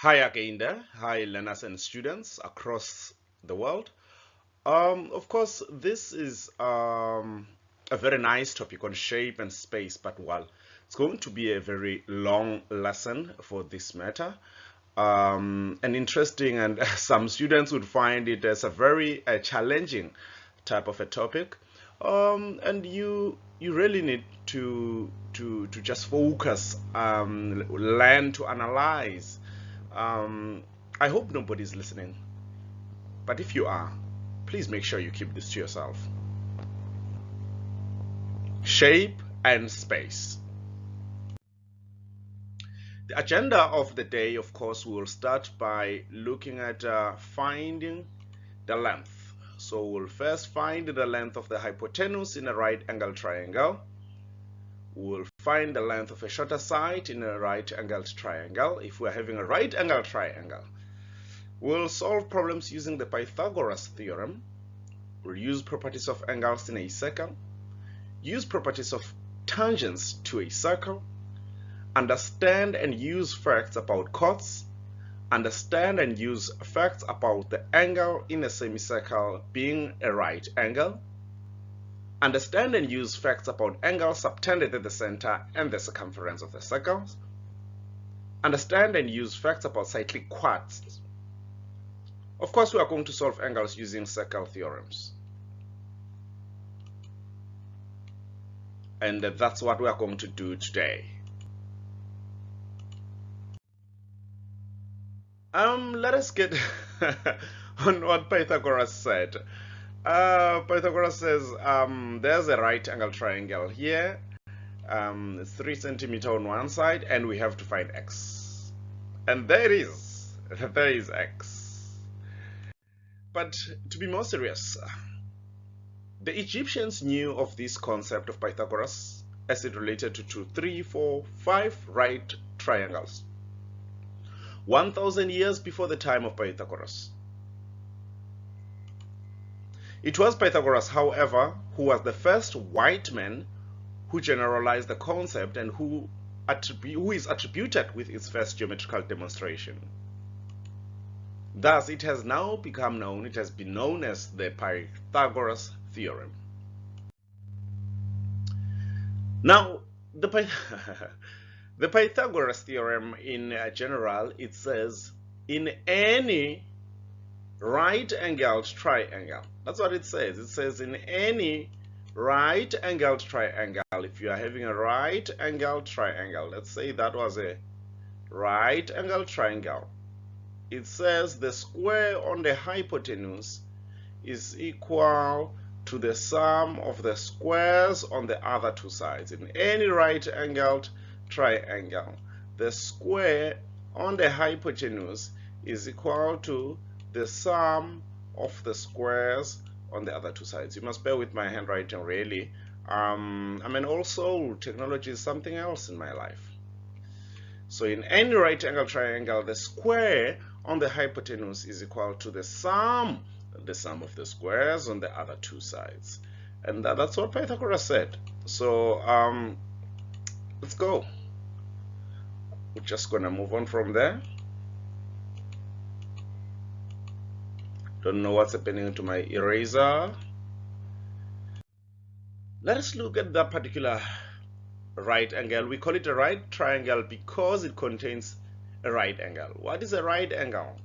Hi again there. Hi learners and students across the world. Of course, this is a very nice topic on shape and space, but well, it's going to be a very long lesson for this matter. And interesting, and some students would find it as a very challenging type of a topic. And you really need to just focus, learn to analyze. I hope nobody's listening, but if you are, please make sure you keep this to yourself. Shape and space. The agenda of the day, of course, we will start by looking at finding the length. So we'll first find the length of the hypotenuse in a right angle triangle. We'll find the length of a shorter side in a right angled triangle. If we're having a right angled triangle, we'll solve problems using the Pythagoras theorem. We'll use properties of angles in a circle, use properties of tangents to a circle, understand and use facts about chords, understand and use facts about the angle in a semicircle being a right angle, understand and use facts about angles subtended at the center and the circumference of the circles, understand and use facts about cyclic quads. Of course, we are going to solve angles using circle theorems. And that's what we are going to do today. Let us get on what Pythagoras said. Pythagoras says there's a right angle triangle here. It's 3 centimeters on one side, and we have to find x. And there it is. There is x. But to be more serious, the Egyptians knew of this concept of Pythagoras as it related to 2, 3, 4, 5 right triangles 1,000 years before the time of Pythagoras. It was Pythagoras, however, who was the first white man who generalized the concept and who is attributed with its first geometrical demonstration. Thus, it has now become known, it has been known as the Pythagoras Theorem. Now, the Pythagoras Theorem in general, it says in any right-angled triangle. That's what it says. It says in any right-angled triangle, if you are having a right-angled triangle, let's say that was a right-angled triangle, it says the square on the hypotenuse is equal to the sum of the squares on the other two sides. In any right-angled triangle, the square on the hypotenuse is equal to the sum of the squares on the other two sides. You must bear with my handwriting, really. I mean, also technology is something else in my life. So in any right angle triangle, the square on the hypotenuse is equal to the sum of the squares on the other two sides. And that's what Pythagoras said. So let's go. We're just going to move on from there. Don't know what's happening to my eraser. Let us look at that particular right angle. We call it a right triangle because it contains a right angle. What is a right angle?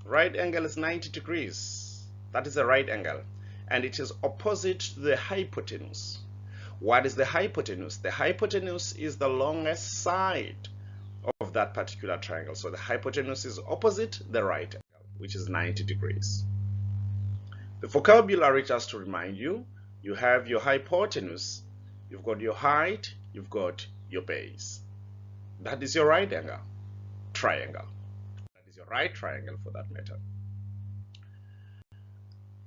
Right angle is 90 degrees. That is a right angle. And it is opposite to the hypotenuse. What is the hypotenuse? The hypotenuse is the longest side of that particular triangle. So the hypotenuse is opposite the right angle, which is 90 degrees. The vocabulary, just to remind you, you have your hypotenuse, you've got your height, you've got your base. That is your right angle triangle. That is your right triangle for that matter.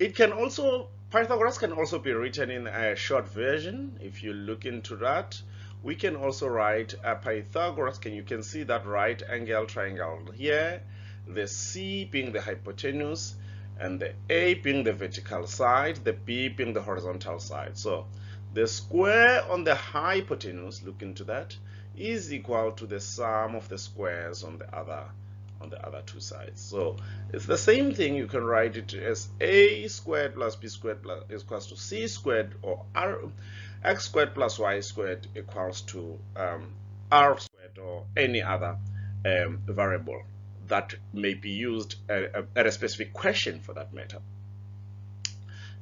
It can also, Pythagoras can also be written in a short version. If you look into that, we can also write a Pythagoras. You can see that right angle triangle here, the C being the hypotenuse, and the A being the vertical side, the B being the horizontal side. So the square on the hypotenuse, look into that, is equal to the sum of the squares on the other on the other two sides. So it's the same thing. You can write it as a squared plus b squared plus is equals to c squared, or x squared plus y squared equals to r squared, or any other variable that may be used at a specific question for that matter.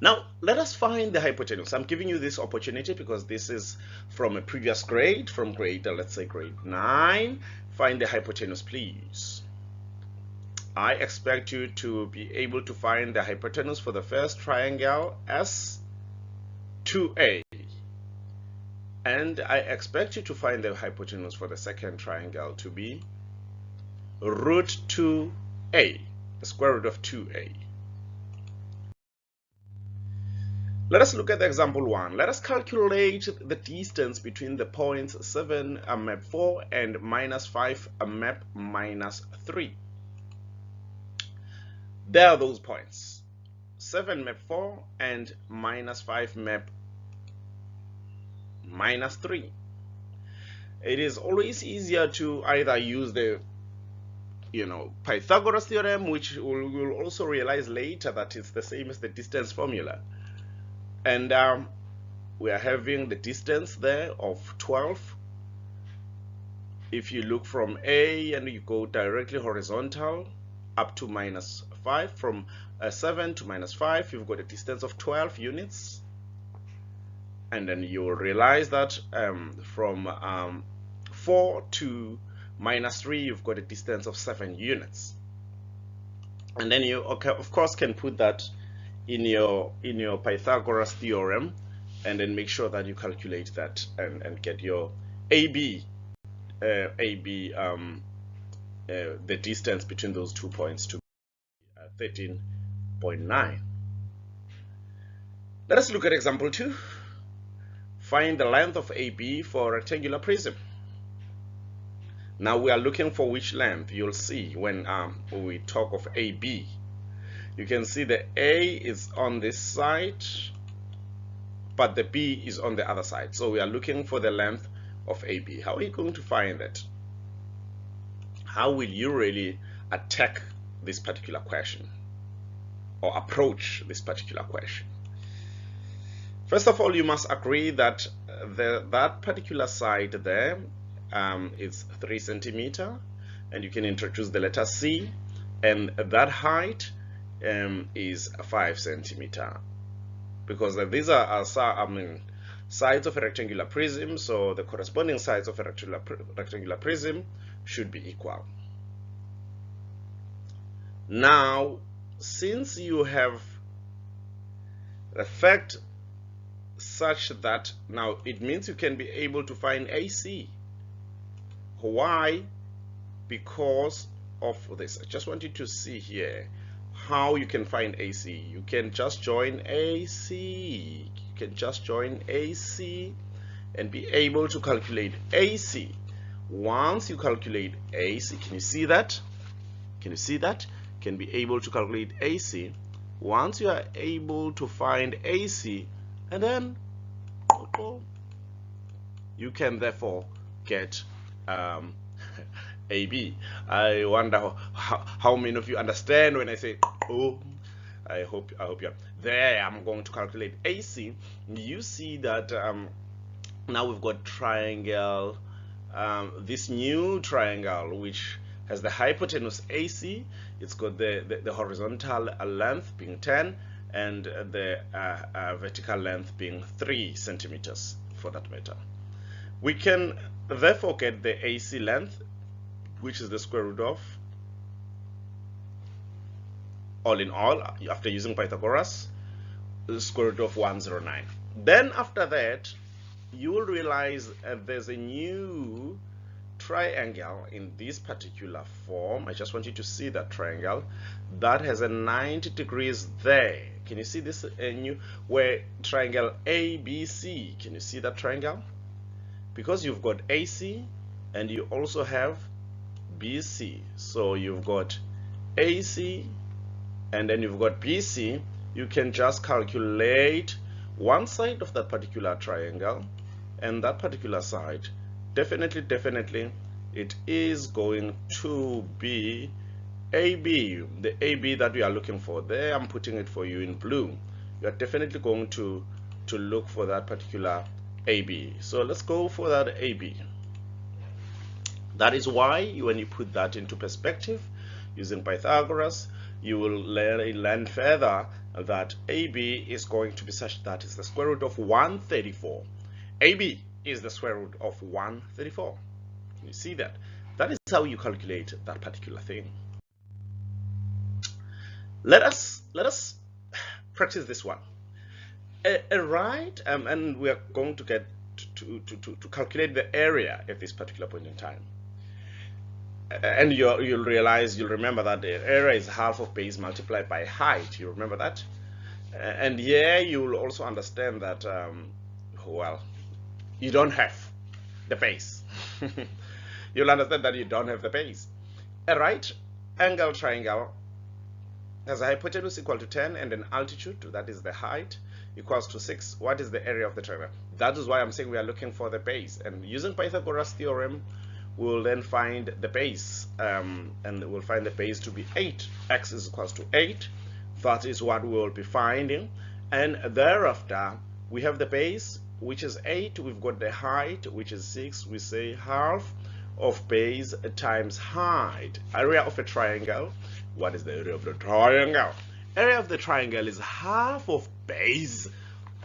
Now, let us find the hypotenuse. I'm giving you this opportunity because this is from a previous grade, from grade, let's say grade 9. Find the hypotenuse, please. I expect you to be able to find the hypotenuse for the first triangle as 2a. And I expect you to find the hypotenuse for the second triangle to be root 2a, the square root of 2a. Let us look at the example 1. Let us calculate the distance between the points 7 map 4 and -5 map -3. There are those points, 7 map 4 and -5 map -3. It is always easier to either use the Pythagoras theorem, which we'll also realize later that it's the same as the distance formula. And we are having the distance there of 12. If you look from A and you go directly horizontal up to -5, from 7 to -5, you've got a distance of 12 units. And then you will realize that from 4 to -3, you've got a distance of 7 units. And then you, of course, can put that in your Pythagoras theorem, and then make sure that you calculate that and get your the distance between those 2 points to 13.9. Let us look at example 2. Find the length of AB for a rectangular prism. Now we are looking for which length. You'll see when we talk of AB. You can see the A is on this side, but the B is on the other side. So we are looking for the length of AB. How are you going to find that? How will you really attack this particular question or approach this particular question? First of all, you must agree that that particular side there is 3 centimeter, and you can introduce the letter C, and that height is 5 centimeter, because these are sides of a rectangular prism, so the corresponding sides of a rectangular prism should be equal. Now, since you have the fact such that now it means you can be able to find AC. Why? Because of this. I just want you to see here how you can find AC. You can just join AC. You can just join AC and be able to calculate AC. Once you calculate AC, can you see that? Can you see that? Can be able to calculate AC. Once you are able to find AC, and then you can therefore get AB. I wonder how many of you understand when I say oh. I hope you're there. I'm going to calculate AC. You see that now we've got triangle, this new triangle which has the hypotenuse AC. It's got the horizontal length being 10 and the vertical length being 3 centimeters for that matter. We can therefore get the AC length, which is the square root of, all in all, after using Pythagoras, the square root of 109. Then after that, you will realize there's a new triangle in this particular form. I just want you to see that triangle that has a 90 degrees there. Can you see this new where triangle ABC? Can you see that triangle? Because you've got AC and you also have BC, so you've got AC and then you've got BC. You can just calculate one side of that particular triangle, and that particular side definitely it is going to be AB, the AB that we are looking for, there I'm putting it for you in blue. You are definitely going to look for that particular AB. So let's go for that AB. That is why when you put that into perspective using Pythagoras, you will learn further that AB is going to be such that it's the square root of 134. AB is the square root of 134. You see that? That is how you calculate that particular thing. Let us practice this one. Right, and we are going to get to calculate the area at this particular point in time. And you'll remember that the area is half of base multiplied by height. You remember that? And here you will also understand that, well, you don't have the base. You'll understand that you don't have the base. A right angle triangle has a hypotenuse equal to 10 and an altitude, that is the height, equals to 6. What is the area of the triangle? That is why I'm saying we are looking for the base. And using Pythagoras theorem, we'll then find the base, and we'll find the base to be 8. X is equals to 8. That is what we will be finding. And thereafter, we have the base, which is 8. We've got the height, which is 6. We say half of base times height. Area of a triangle. What is the area of the triangle? Area of the triangle is half of base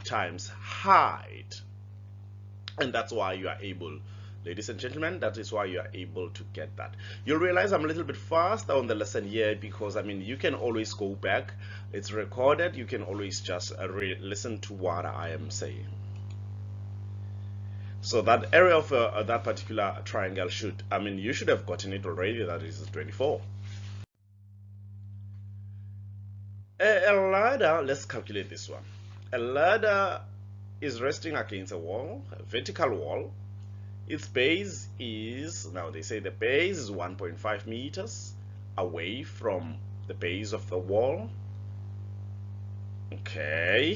times height. And that's why you are able, ladies and gentlemen, that is why you are able to get that. You'll realize I'm a little bit faster on the lesson here because, I mean, you can always go back. It's recorded. You can always just listen to what I am saying. So that area of that particular triangle should, I mean, you should have gotten it already. That is 24. A ladder, let's calculate this one. A ladder is resting against a wall, a vertical wall. Its base is, now they say the base is 1.5 meters away from the base of the wall. Okay,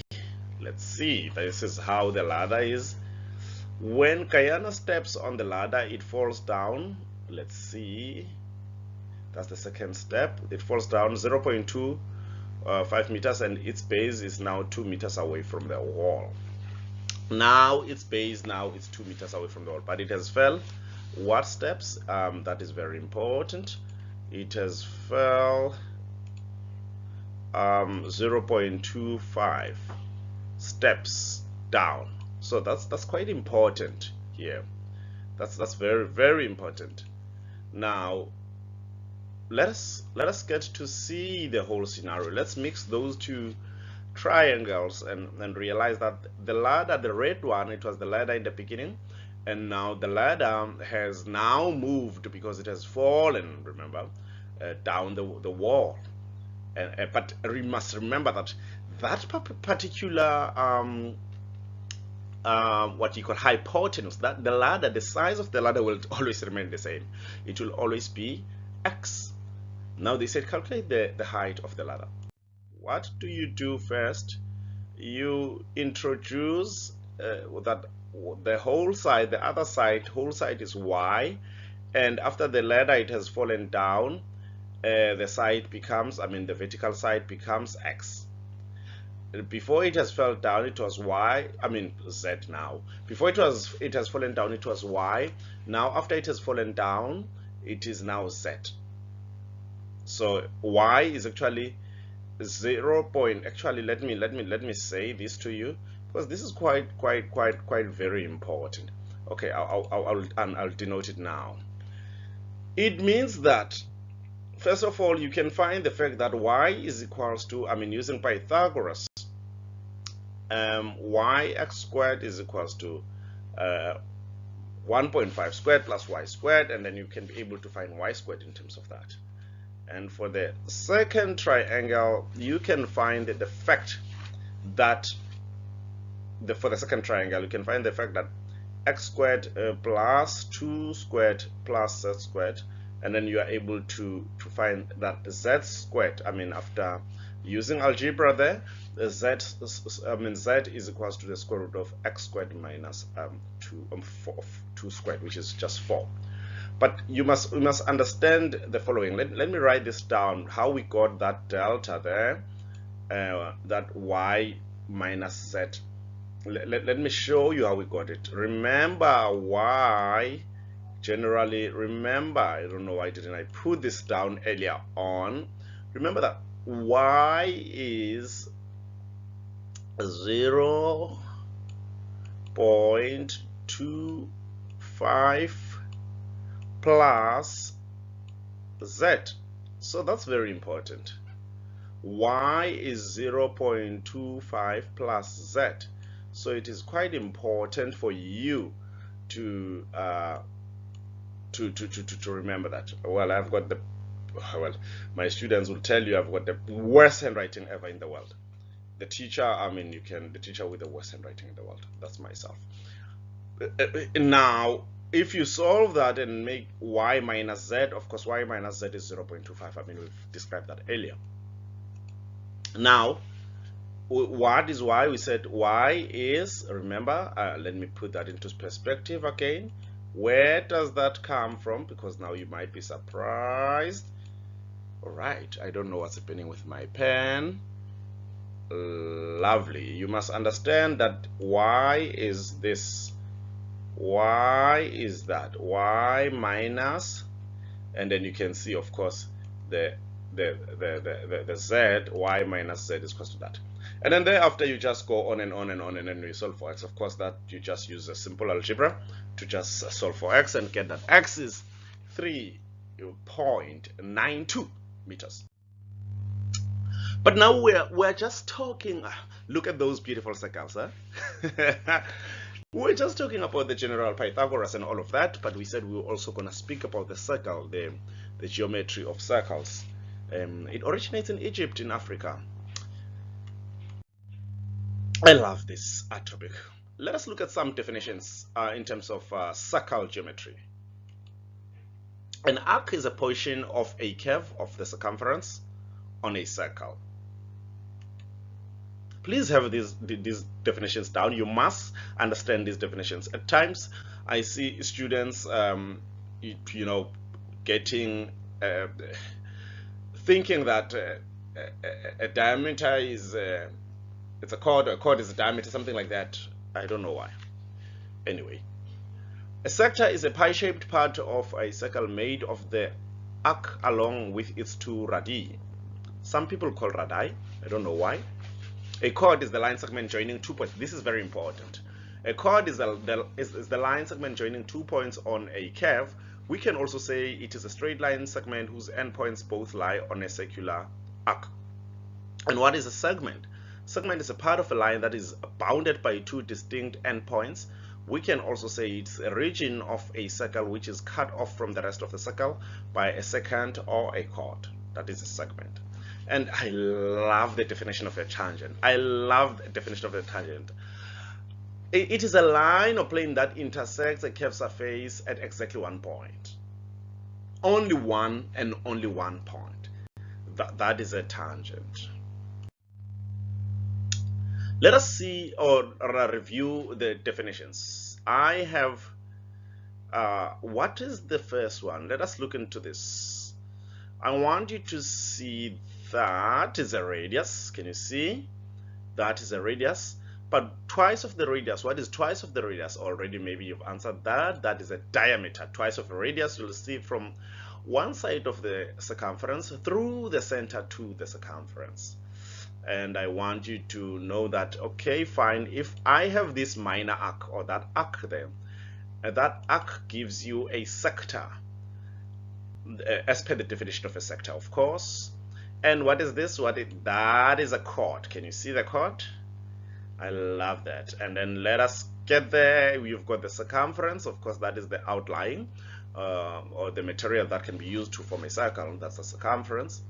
let's see. This is how the ladder is. When Kayana steps on the ladder, it falls down. Let's see. That's the second step. It falls down 0.25 meters, and its base is now 2 meters away from the wall. Now its base now is 2 meters away from the wall, but it has fell what steps? That is very important. It has fell 0.25 steps down. So that's quite important here. That's very important. Now let us get to see the whole scenario. Let's mix those two triangles and realize that the ladder, the red one, it was the ladder in the beginning, and now the ladder has now moved because it has fallen, remember, down the wall. But we must remember that particular what you call hypotenuse, that the ladder, the size of the ladder will always remain the same. It will always be x. Now they said calculate the height of the ladder. What do you do first? You introduce that the whole side, the other side, whole side is y, and after the ladder it has fallen down, the side becomes, I mean the vertical side becomes x. Before it has fell down, it was y, I mean z now. Before it has fallen down, it was y. Now after it has fallen down, it is now z. So y is actually 0. Actually, let me say this to you, because this is quite very important. Okay, I'll denote it now. It means that first of all, you can find the fact that y is equals to, I mean using Pythagoras, yx squared is equals to 1.5 squared plus y squared, and then you can be able to find y squared in terms of that. And for the second triangle, you can find the fact that for the second triangle, you can find the fact that x squared plus 2 squared plus z squared, and then you are able to find that z squared, I mean after using algebra there, z is equals to the square root of x squared minus 2 squared, which is just 4. But we must understand the following. Let me write this down, how we got that delta there, that y minus z. Let me show you how we got it. Remember y, generally, remember, I don't know why didn't I put this down earlier on. Remember that y is 0.25 plus z. So that's very important. Y is 0.25 plus z. So it is quite important for you to remember that. Well, I've got the, well, my students will tell you I've got the worst handwriting ever in the world. The teacher, I mean, the teacher with the worst handwriting in the world. That's myself. Now, if you solve that and make y minus z, of course, y minus z is 0.25. I mean, we've described that earlier. Now, what is y? We said y is, remember, let me put that into perspective again. Where does that come from? Because now you might be surprised. All right, I don't know what's happening with my pen. Lovely. You must understand that y is this. Y is that. Y minus, and then you can see, of course, the z, y minus z is equal to that. And then thereafter you just go on and on and on, and then you solve for x. Of course, that you just use a simple algebra to just solve for x and get that x is 3.92 meters. But now we're just talking, look at those beautiful circles, huh? We're just talking about the general Pythagoras and all of that, but we said we were also going to speak about the circle, the geometry of circles. It originates in Egypt, in Africa. I love this topic. Let us look at some definitions in terms of circle geometry. An arc is a portion of a curve of the circumference on a circle. Please have these definitions down. You must understand these definitions. At times, I see students, you know, getting thinking that a diameter is it's a chord, or a chord is a diameter, something like that. I don't know why. Anyway, a sector is a pie-shaped part of a circle made of the arc along with its two radii. Some people call radii. I don't know why. A chord is the line segment joining 2 points. This is very important. A chord is the line segment joining 2 points on a curve. We can also say it is a straight line segment whose endpoints both lie on a circular arc. And what is a segment? Segment is a part of a line that is bounded by two distinct endpoints. We can also say it's a region of a circle which is cut off from the rest of the circle by a secant or a chord. That is a segment. And I love the definition of a tangent. I love the definition of a tangent. It is a line or plane that intersects a curved surface at exactly one point. Only one and only one point. That is a tangent. Let us see or review the definitions. I have, what is the first one? Let us look into this. I want you to see that is a radius. Can you see? That is a radius. But twice of the radius, what is twice of the radius? Already maybe you've answered that. That is a diameter. Twice of a radius, you'll see from one side of the circumference through the center to the circumference. And I want you to know that, okay, fine, if I have this minor arc or that arc there, that arc gives you a sector, as per the definition of a sector, of course. And what is this? That is a chord. Can you see the chord? I love that. And then let us get there. We've got the circumference. Of course, that is the outline or the material that can be used to form a circle. That's the circumference.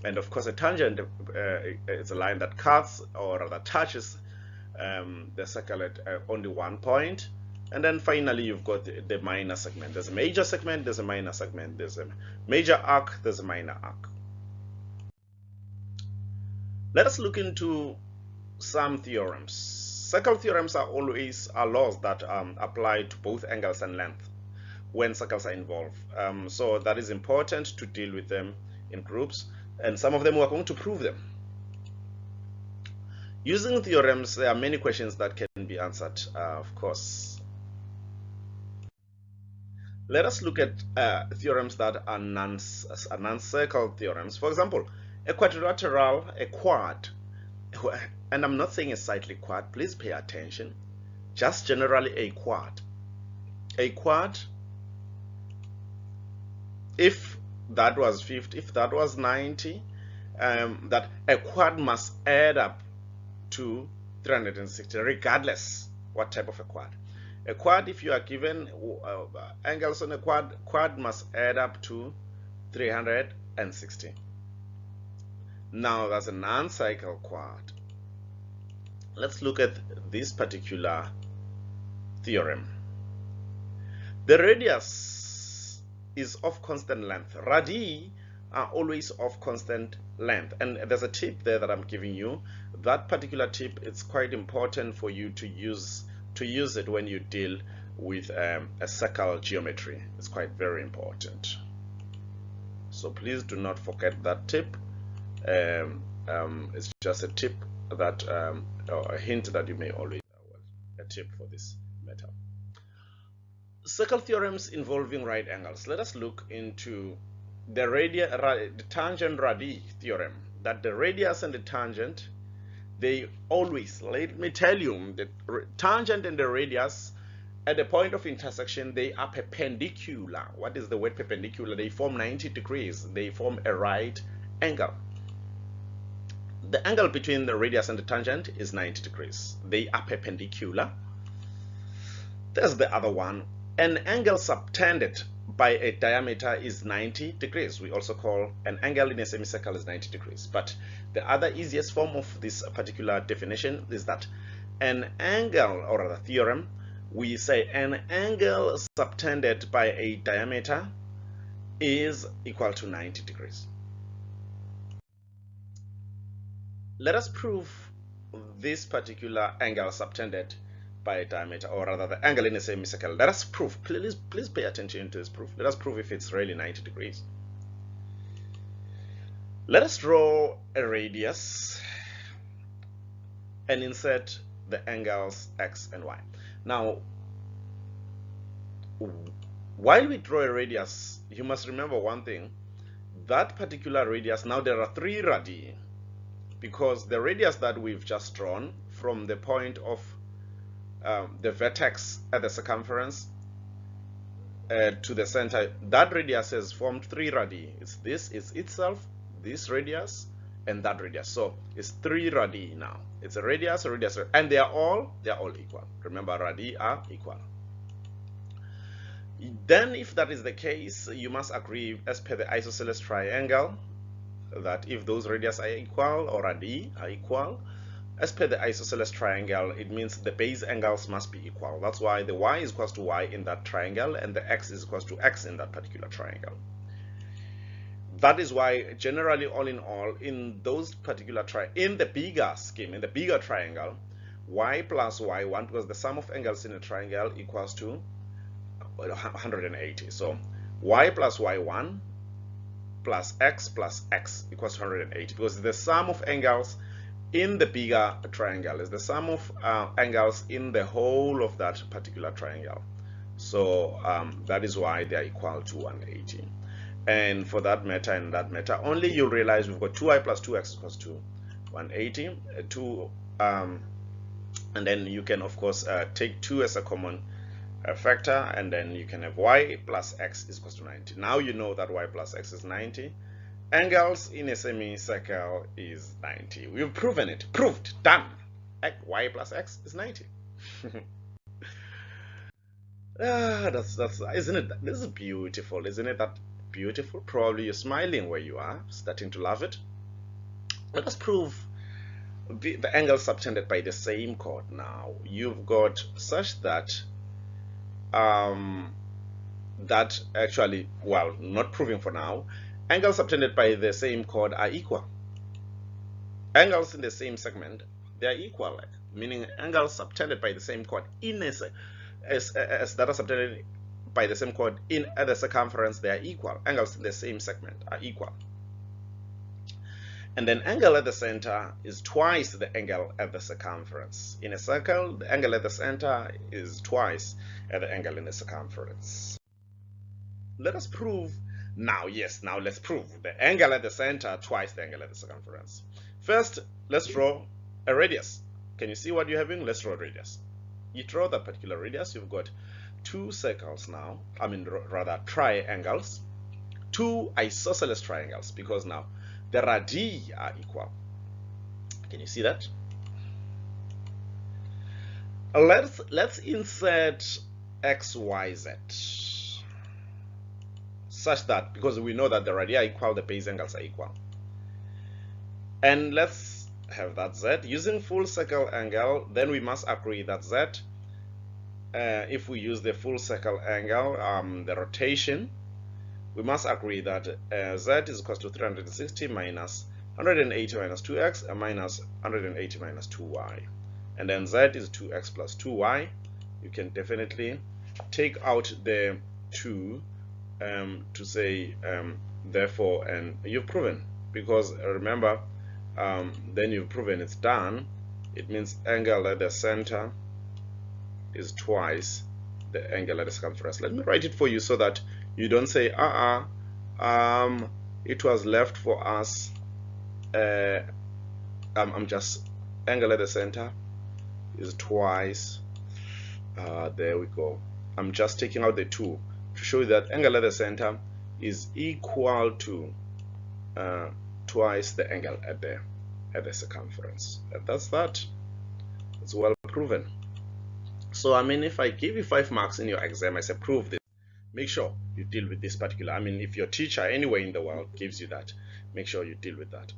And of course, a tangent is a line that cuts or that touches the circle at only one point. And then finally, you've got the minor segment. There's a major segment, there's a minor segment, there's a major arc, there's a minor arc. Let us look into some theorems. Circle theorems are always laws that apply to both angles and length. when circles are involved. So that is important to deal with them in groups, and some of them we're going to prove them. Using theorems, there are many questions that can be answered, of course. Let us look at theorems that are non-circle theorems. For example, a quadrilateral, a quad, and I'm not saying a cyclic quad, please pay attention, just generally a quad. A quad, if that was 50, if that was 90, that a quad must add up to 360, regardless what type of a quad. A quad, if you are given angles on a quad must add up to 360. Now that's a non-cycle quad. Let's look at this particular theorem. The radius is of constant length. Radii are always of constant length, and there's a tip there that I'm giving you. That particular tip, it's quite important for you to use it when you deal with a circle geometry. It's quite very important, so please do not forget that tip. It's just a tip that or a hint that you may always a tip for this matter. Circle theorems involving right angles. Let us look into the tangent radii theorem, that the radius and the tangent, they always, let me tell you, the tangent and the radius at the point of intersection, they are perpendicular. What is the word perpendicular? They form 90 degrees. They form a right angle. The angle between the radius and the tangent is 90 degrees. They are perpendicular. There's the other one. An angle subtended by a diameter is 90 degrees. We also call an angle in a semicircle is 90 degrees. But the other easiest form of this particular definition is that an angle, or rather theorem, we say an angle subtended by a diameter is equal to 90 degrees. Let us prove this particular angle subtended by a diameter, or rather the angle in a semicircle. Let us prove, please pay attention to this proof. Let us prove if it's really 90 degrees. Let us draw a radius and insert the angles x and y. Now, while we draw a radius, you must remember one thing. That particular radius, now there are 3 radii, because the radius that we've just drawn from the point of the vertex at the circumference to the center, that radius has formed 3 radii. It's this, it's itself, this radius, and that radius. So it's 3 radii now. It's a radius, and they are all equal. Remember, radii are equal. Then, if that is the case, you must agree, as per the isosceles triangle, that if those radius are equal, or radii are equal, as per the isosceles triangle, it means the base angles must be equal. That's why the y is equals to y in that triangle, and the x is equals to x in that particular triangle. That is why, generally, all in all, in those particular in the bigger scheme, in the bigger triangle, y plus y1, because the sum of angles in a triangle equals to 180. So y plus y1 plus x equals 180, because the sum of angles in the bigger triangle is the sum of angles in the whole of that particular triangle. So that is why they are equal to 180. And for that matter and that matter, only you'll realize we've got 2y plus 2x equals to 180. And then you can, of course, take 2 as a common factor, and then you can have y plus x is equals to 90. Now you know that y plus x is 90. Angles in a semicircle is 90. We've proven it. Proved. Done. Y plus x is 90. Isn't it? This is beautiful, isn't it? That beautiful. Probably you're smiling where you are, starting to love it. Let us prove the angle subtended by the same chord. Now you've got such that that actually, well, not proving for now, angles subtended by the same chord are equal. Angles in the same segment, they are equal, meaning angles subtended by the same chord in as that are subtended by the same chord at the circumference, they are equal. Angles in the same segment are equal. And then angle at the center is twice the angle at the circumference. In a circle, the angle at the center is twice at the angle in the circumference. Let us prove now. Yes, now let's prove the angle at the center twice the angle at the circumference. First, let's draw a radius. Can you see what you're having? Let's draw a radius. You draw that particular radius. You've got two circles now. I mean, rather triangles. Two isosceles triangles, because now the radii are equal. Can you see that? Let's insert x, y, z, such that, because we know that the radii are equal, the base angles are equal. And let's have that z using full circle angle. Then we must agree that z, if we use the full circle angle, the rotation, we must agree that z is equal to 360 minus 180 minus 2x and minus 180 minus 2y. And then z is 2x plus 2y. You can definitely take out the 2 to say therefore, and you've proven, because remember, then you've proven it's done. It means angle at the center is twice the angle at the circumference. Let me write it for you so that you don't say it was left for us. I'm just, angle at the center is twice. There we go. I'm just taking out the 2 to show you that angle at the center is equal to twice the angle at the circumference. And that's that. It's well proven. So I mean, if I give you 5 marks in your exam, I say prove this, make sure you deal with this particular. I mean, if your teacher anywhere in the world gives you that, make sure you deal with that.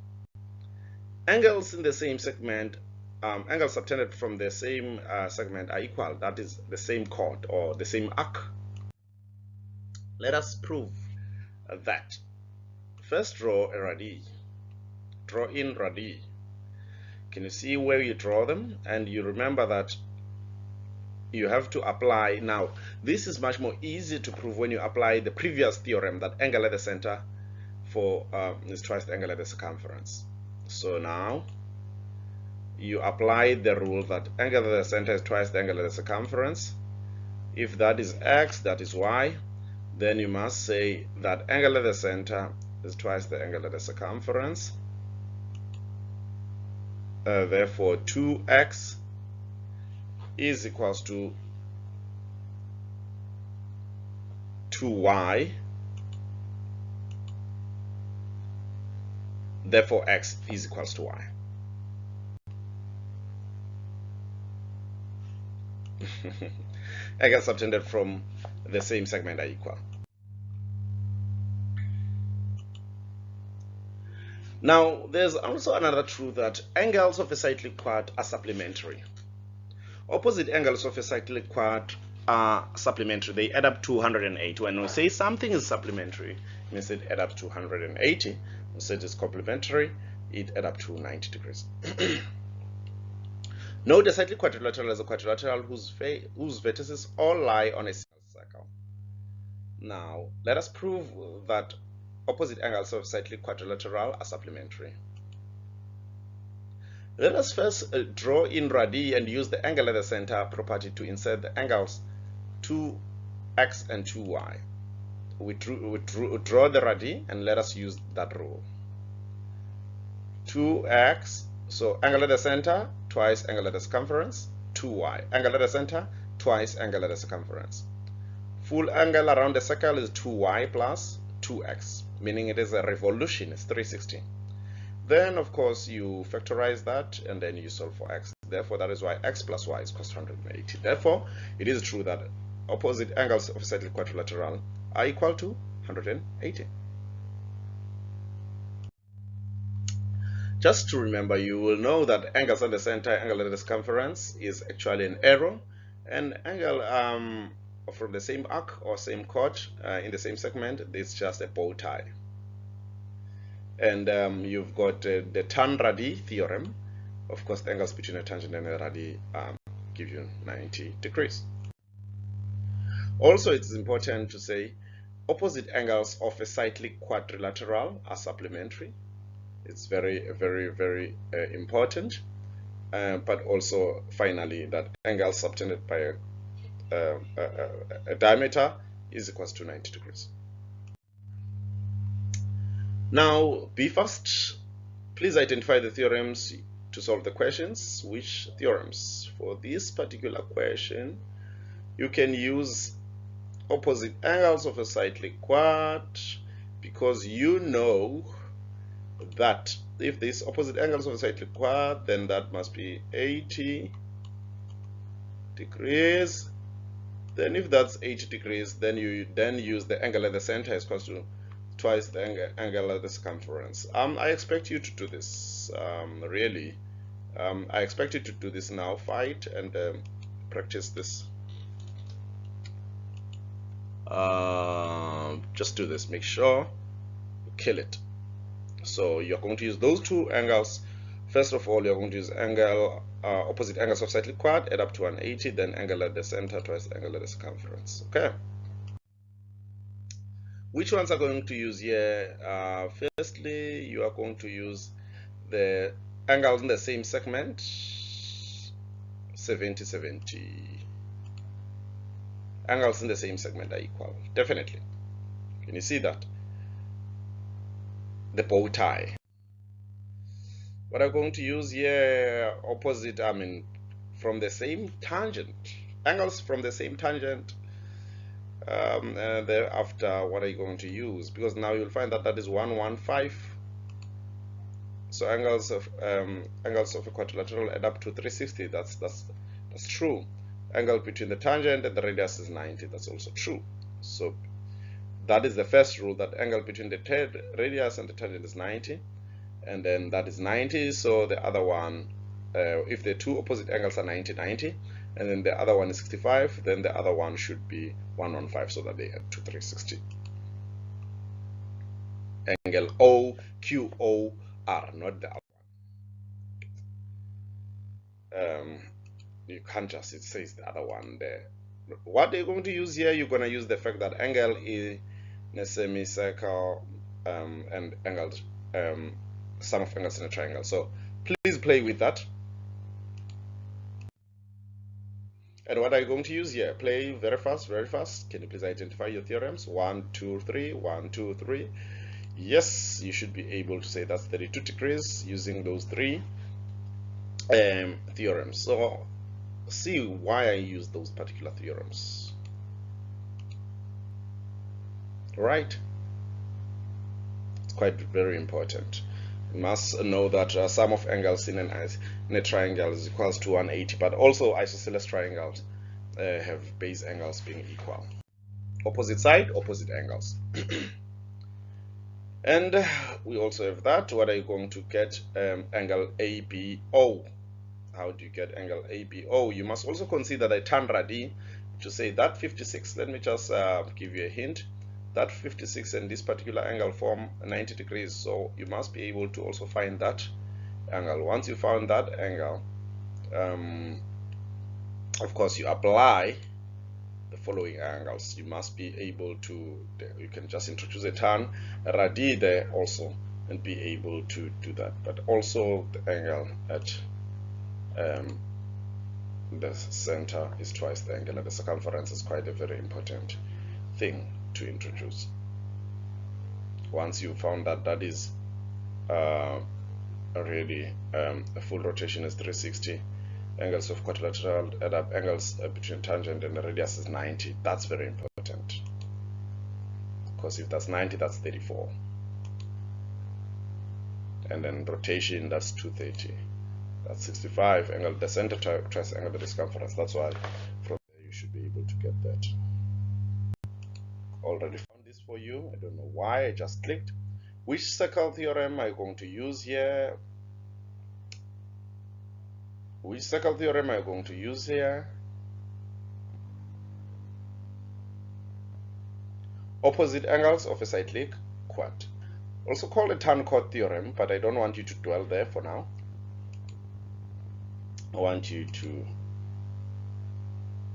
Angles in the same segment, angles subtended from the same segment are equal. That is the same chord or the same arc. Let us prove that. First, draw a radii. Draw in radii. Can you see where you draw them? And you remember that you have to apply. Now, this is much more easy to prove when you apply the previous theorem that angle at the center for is twice the angle at the circumference. So now you apply the rule that angle at the center is twice the angle at the circumference. If that is x, that is y, then you must say that angle at the center is twice the angle at the circumference. Therefore 2x is equals to 2y. Therefore x is equals to y. Angles subtended from the same segment are equal. Now, there's also another truth that angles of a cyclic quad are supplementary. Opposite angles of a cyclic quad are supplementary. They add up to 180. When we say something is supplementary, it means it adds up to 180. When we say it is complementary, it adds up to 90 degrees. Note a cyclic quadrilateral is a quadrilateral whose vertices all lie on a circle. Now, let us prove that opposite angles of cyclic quadrilateral are supplementary. Let us first draw in radii and use the angle at the center property to insert the angles 2x and 2y. We draw the radii and let us use that rule. 2x, so angle at the center, twice angle at the circumference, 2y. Angle at the center, twice angle at the circumference. Full angle around the circle is 2y plus 2x, meaning it is a revolution, it's 360. Then, of course, you factorize that and then you solve for x. Therefore, that is why x plus y is equals to 180. Therefore, it is true that opposite angles of a cyclic quadrilateral are equal to 180. Just to remember, you will know that angles at the center, angle at the circumference is actually an arrow, and angle from the same arc or same chord in the same segment is just a bow tie. And you've got the tan radii theorem. Of course, the angles between a tangent and a radii give you 90 degrees. Also, it's important to say opposite angles of a cyclic quadrilateral are supplementary. It's very, very, very important. But also, finally, that angle subtended by a diameter is equals to 90 degrees. Now, be fast. Please identify the theorems to solve the questions. Which theorems? For this particular question, you can use opposite angles of a cyclic quad, because you know that if this opposite angles of a cyclic quad, then that must be 80 degrees. Then if that's 80 degrees, then you use the angle at the center is equal to twice the angle at the circumference. I expect you to do this, really. I expect you to do this now. Fight and practice this. Just do this. Make sure you kill it. So you're going to use those two angles. First of all, you're going to use angle opposite angles of cyclic quad, add up to 180, then angle at the center twice the angle at the circumference. Okay. Which ones are going to use here? Firstly, you are going to use the angles in the same segment, 70-70. Angles in the same segment are equal, definitely. Can you see that? The bow tie. What I'm going to use here, opposite, from the same tangent, angles from the same tangent. Thereafter, what are you going to use? Because now you'll find that that is 115. So angles of a quadrilateral add up to 360. That's true. Angle between the tangent and the radius is 90. That's also true. So that is the first rule, that angle between the radius and the tangent is 90, and then that is 90. So the other one, if the two opposite angles are 90, and then the other one is 65, then the other one should be 115, so that they add to 360. Angle OQOR, not the other one. You can't just, it says the other one there. What you're going to use here, you're going to use the fact that angle is in a semicircle and angle, sum of angles in a triangle. So please play with that. And what are you going to use here? Play very fast, very fast. Can you please identify your theorems? 1, 2, 3, 1, 2, 3. Yes, you should be able to say that's 32 degrees using those three theorems. So see why I use those particular theorems. Right? It's quite very important. You must know that sum of angles in a triangle is equals to 180, but also isosceles triangles have base angles being equal. Opposite side, opposite angles. And we also have that. What are you going to get? Angle ABO. How do you get angle ABO? You must also consider the tan radii to say that 56. Let me just give you a hint. That 56 and this particular angle form 90 degrees. So you must be able to also find that angle. Once you found that angle, of course, you apply the following angles. You must be able to, you can just introduce a tan radii there also and be able to do that. But also the angle at the center is twice the angle at the circumference is quite a very important thing to introduce. Once you found that that is already a full rotation is 360, angles of quadrilateral add up, angles between tangent and the radius is 90. That's very important, because if that's 90, that's 34, and then rotation, that's 230. That's 65, angle the center twice angle the circumference. That's why from there you should be able to get that. Already found this for you. I don't know why I just clicked. Which circle theorem are you going to use here? Which circle theorem are you going to use here? Opposite angles of a cyclic quad. Also called a tan chord theorem, but I don't want you to dwell there for now. I want you to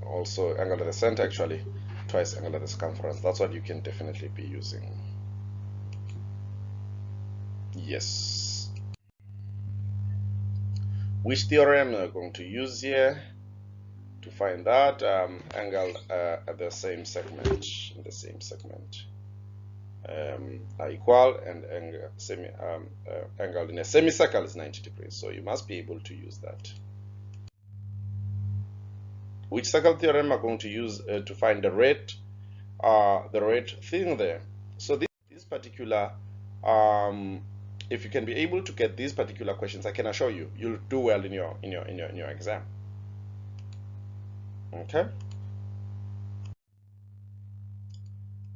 also angle at the center, actually. twice angle at the circumference. That's what you can definitely be using. Yes. Which theorem are we going to use here to find that angle at the same segment, in the same segment, are equal, and angle in a semicircle is 90 degrees. So you must be able to use that. Which circle theorem are going to use to find the red thing there? So this particular, if you can be able to get these particular questions, I can assure you, you'll do well in your exam. Okay.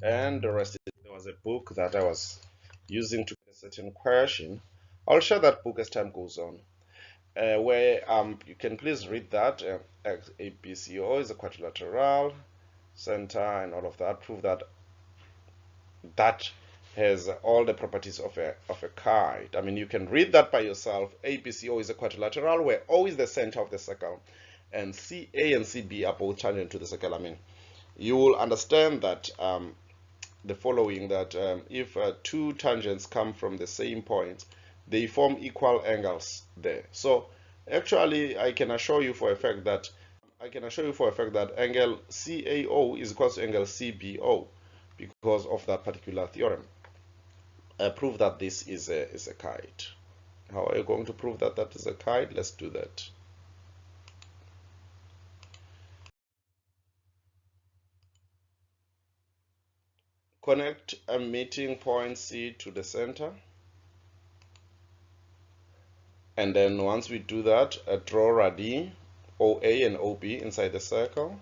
And the rest, there was a book that I was using to get a certain question. I'll share that book as time goes on, where you can please read that. ABCO is a quadrilateral, center, and all of that. Prove that that has all the properties of a kite. I mean, you can read that by yourself. ABCO is a quadrilateral where O is the center of the circle, and CA and CB are both tangent to the circle. I mean, you will understand that the following, that if two tangents come from the same point, they form equal angles there. So actually, I can assure you for a fact that angle CAO is equal to angle CBO because of that particular theorem. Prove that this is a kite. How are you going to prove that that is a kite? Let's do that. Connect a meeting point C to the center. And then once we do that, draw radii OA and OB inside the circle.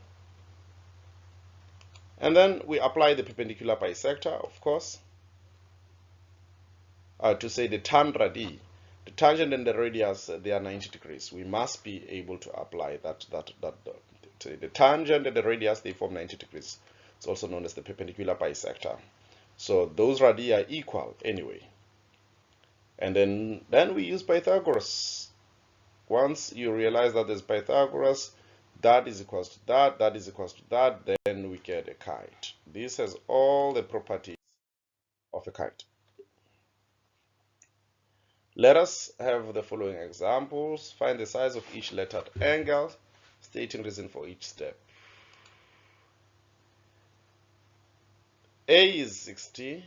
And then we apply the perpendicular bisector, of course, to say the tan radii. The tangent and the radius, they are 90 degrees. We must be able to apply that. The tangent and the radius, they form 90 degrees. It's also known as the perpendicular bisector. So those radii are equal anyway. And then we use Pythagoras. Once you realize that there's Pythagoras, that is equals to that, that is equals to that, then we get a kite. This has all the properties of a kite. Let us have the following examples. Find the size of each lettered angle, stating reason for each step. A is 60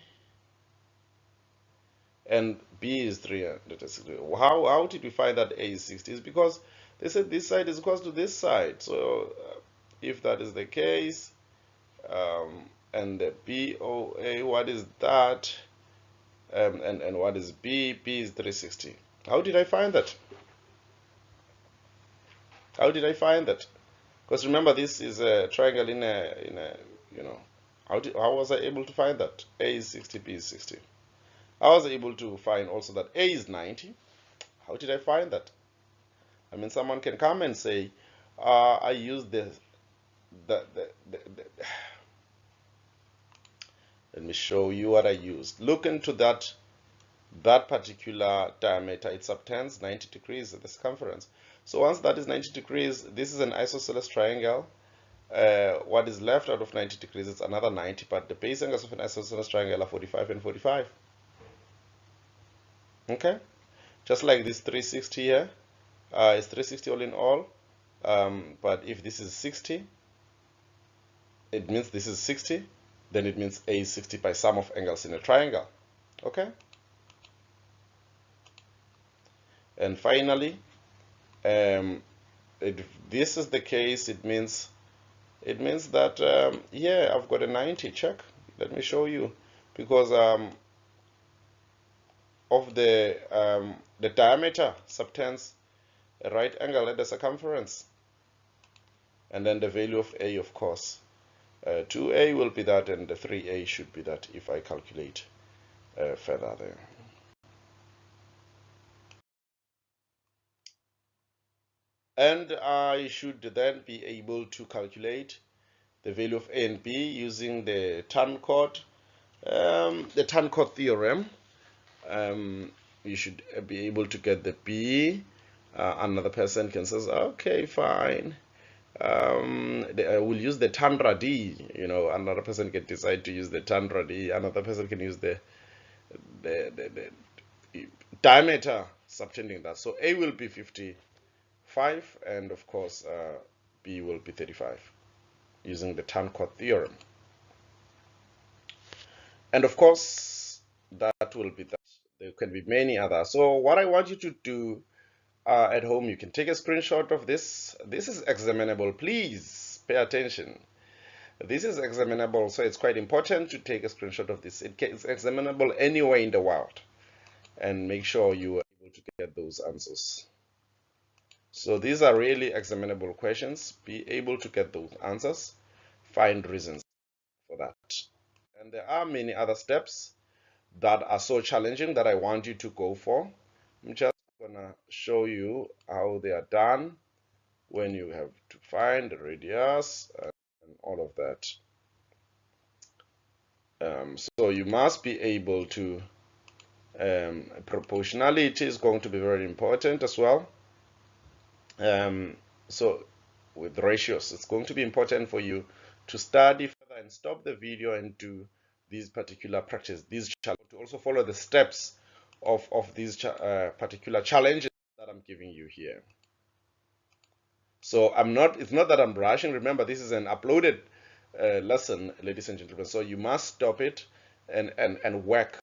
and B is 360. How did we find that A is 60? It's because they said this side is equal to this side. So if that is the case, and the BOA, what is that? And what is B? B is 360. How did I find that? How did I find that? Because remember, this is a triangle in a you know. How was I able to find that? A is 60, B is 60. I was able to find also that A is 90. How did I find that? I mean, someone can come and say, I used let me show you what I used. Look into that particular diameter. It subtends 90 degrees at the circumference. So once that is 90 degrees, this is an isosceles triangle. What is left out of 90 degrees is another 90, but the base angles of an isosceles triangle are 45 and 45. Okay, just like this 360 here, is 360 all in all. But if this is 60, it means this is 60. Then it means A is 60 by sum of angles in a triangle. Okay. And finally, if this is the case, it means that here I've got a 90. Check. Let me show you, because of the diameter subtends a right angle at the circumference, and then the value of A, of course, 2A will be that, and the 3A should be that if I calculate further there. And I should then be able to calculate the value of A and B using the tan chord theorem. You should be able to get the B. Another person can say, okay, fine. We'll use the Tandra D. You know, another person can decide to use the Tandra D. Another person can use the diameter subtending that. So A will be 55, and of course B will be 35, using the Tanquart theorem. And of course, that will be that. There can be many others. So what I want you to do at home, you can take a screenshot of this. This is examinable. Please pay attention. This is examinable, so it's quite important to take a screenshot of this. It's examinable anywhere in the world. And make sure you are able to get those answers. So these are really examinable questions. Be able to get those answers. Find reasons for that. And there are many other steps that are so challenging that I want you to go for. I'm just gonna show you how they are done when you have to find the radius and all of that. So you must be able to, proportionality is going to be very important as well. So with ratios, it's going to be important for you to study further and stop the video and do these particular practice, these challenges, to also follow the steps of these particular challenges that I'm giving you here. So it's not that I'm rushing. Remember, this is an uploaded lesson, ladies and gentlemen. So you must stop it and work